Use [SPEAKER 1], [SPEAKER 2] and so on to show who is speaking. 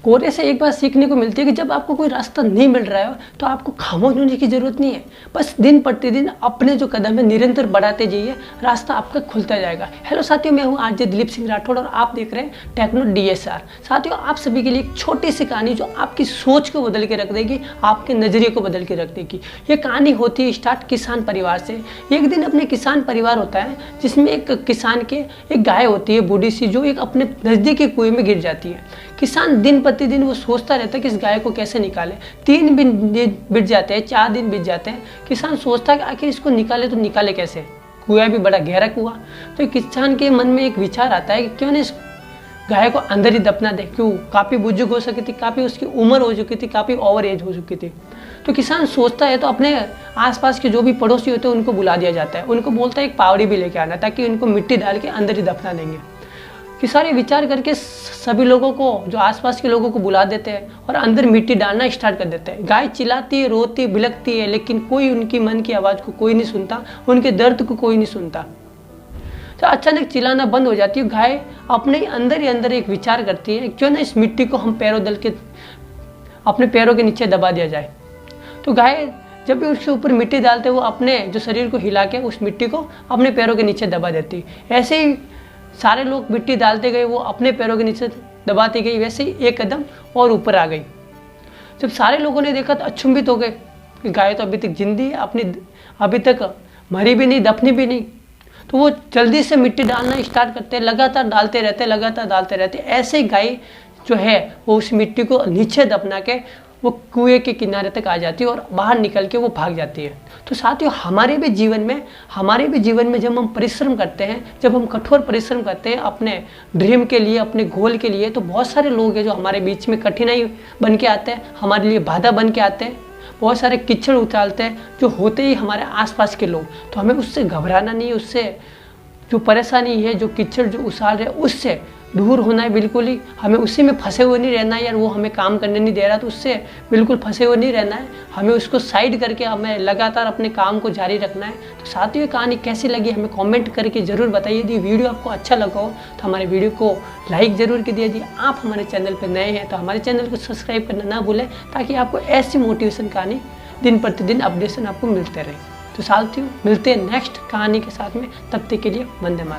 [SPEAKER 1] कोरे से एक बात सीखने को मिलती है कि जब आपको कोई रास्ता नहीं मिल रहा है तो आपको खामोश होने की ज़रूरत नहीं है। बस दिन प्रतिदिन अपने जो कदम है निरंतर बढ़ाते जाइए, रास्ता आपका खुलता जाएगा। हेलो साथियों, मैं हूं आरजे दिलीप सिंह राठौड़ और आप देख रहे हैं टेक्नो DSR। साथियों, आप सभी के लिए एक छोटी सी कहानी जो आपकी सोच को बदल के रख देगी, आपके नज़रिए को बदल के रख देगी। ये कहानी होती है स्टार्ट किसान परिवार से। एक दिन अपने किसान परिवार होता है जिसमें एक किसान के एक गाय होती है बूढ़ी सी, जो एक अपने नज़दीकी कुएं में गिर जाती है। किसान दिन प्रतिदिन वो सोचता रहता है कि इस गाय को कैसे निकाले। 3 दिन बीत जाते हैं, 4 दिन बीत जाते हैं। किसान सोचता है कि आखिर इसको निकाले तो निकाले कैसे। कुआं भी बड़ा गहरा कुआं। तो किसान के मन में एक विचार आता है कि क्यों नहीं इस गाय को अंदर ही दफना दे। क्यों, काफ़ी बुजुर्ग हो सकी थी, काफ़ी उसकी उम्र हो चुकी थी, काफ़ी ओवर एज हो चुकी थी। तो किसान सोचता है तो अपने आसपास के जो भी पड़ोसी होते हैं उनको बुला दिया जाता है। उनको बोलता है एक पावड़ी भी लेके आना, ताकि उनको मिट्टी डाल के अंदर ही दफना देंगे। किसान ये विचार करके सभी लोगों को, जो आसपास के लोगों को बुला देते हैं और अंदर मिट्टी डालना स्टार्ट कर देते हैं। गाय चिल्लाती है, रोती, बिलखती है, लेकिन कोई उनकी मन की आवाज़ को कोई नहीं सुनता, उनके दर्द को कोई नहीं सुनता। तो अचानक चिल्लाना बंद हो जाती है। गाय अपने ही अंदर एक विचार करती है, क्यों ना इस मिट्टी को हम पैरों दल के अपने पैरों के नीचे दबा दिया जाए। तो गाय जब भी उसके ऊपर मिट्टी डालते वो अपने जो शरीर को हिला के उस मिट्टी को अपने पैरों के नीचे दबा देती। ऐसे ही सारे लोग मिट्टी डालते गए, वो अपने पैरों के नीचे दबाती गई। वैसे ही एक कदम और ऊपर आ गई। जब सारे लोगों ने देखा तो अचंभित हो गए कि गाय तो अभी तक जिंदी है, अभी तक मरी भी नहीं, दफनी भी नहीं। तो वो जल्दी से मिट्टी डालना स्टार्ट करते हैं, लगातार डालते रहते। ऐसे ही गाय जो है वो उस मिट्टी को नीचे दफना के वो कुएं के किनारे तक आ जाती है और बाहर निकल के वो भाग जाती है। तो साथियों, हमारे भी जीवन में जब हम परिश्रम करते हैं, जब हम कठोर परिश्रम करते हैं अपने ड्रीम के लिए, अपने गोल के लिए, तो बहुत सारे लोग हैं जो हमारे बीच में कठिनाई बन के आते हैं, हमारे लिए बाधा बन के आते हैं, बहुत सारे कीचड़ उछालते हैं, जो होते ही हमारे आसपास के लोग। तो हमें उससे घबराना नहीं, उससे जो परेशानी है, जो कीचड़ जो उछाल रहे, उससे दूर होना है बिल्कुल ही। हमें उसी में फंसे हुए नहीं रहना है, यार वो हमें काम करने नहीं दे रहा, तो उससे बिल्कुल फंसे हुए नहीं रहना है। हमें उसको साइड करके हमें लगातार अपने काम को जारी रखना है। तो साथियों, ये कहानी कैसी लगी हमें कमेंट करके ज़रूर बताइए। यदि वीडियो आपको अच्छा लगा हो तो हमारे वीडियो को लाइक ज़रूर कीजिए। यदि आप हमारे चैनल पर नए हैं तो हमारे चैनल को सब्सक्राइब करना ना भूलें, ताकि आपको ऐसी मोटिवेशन कहानी दिन प्रतिदिन अपडेशन आपको मिलते रहे। तो साथियों, मिलते हैं नेक्स्ट कहानी के साथ में। तब तक के लिए वंदे मातरम।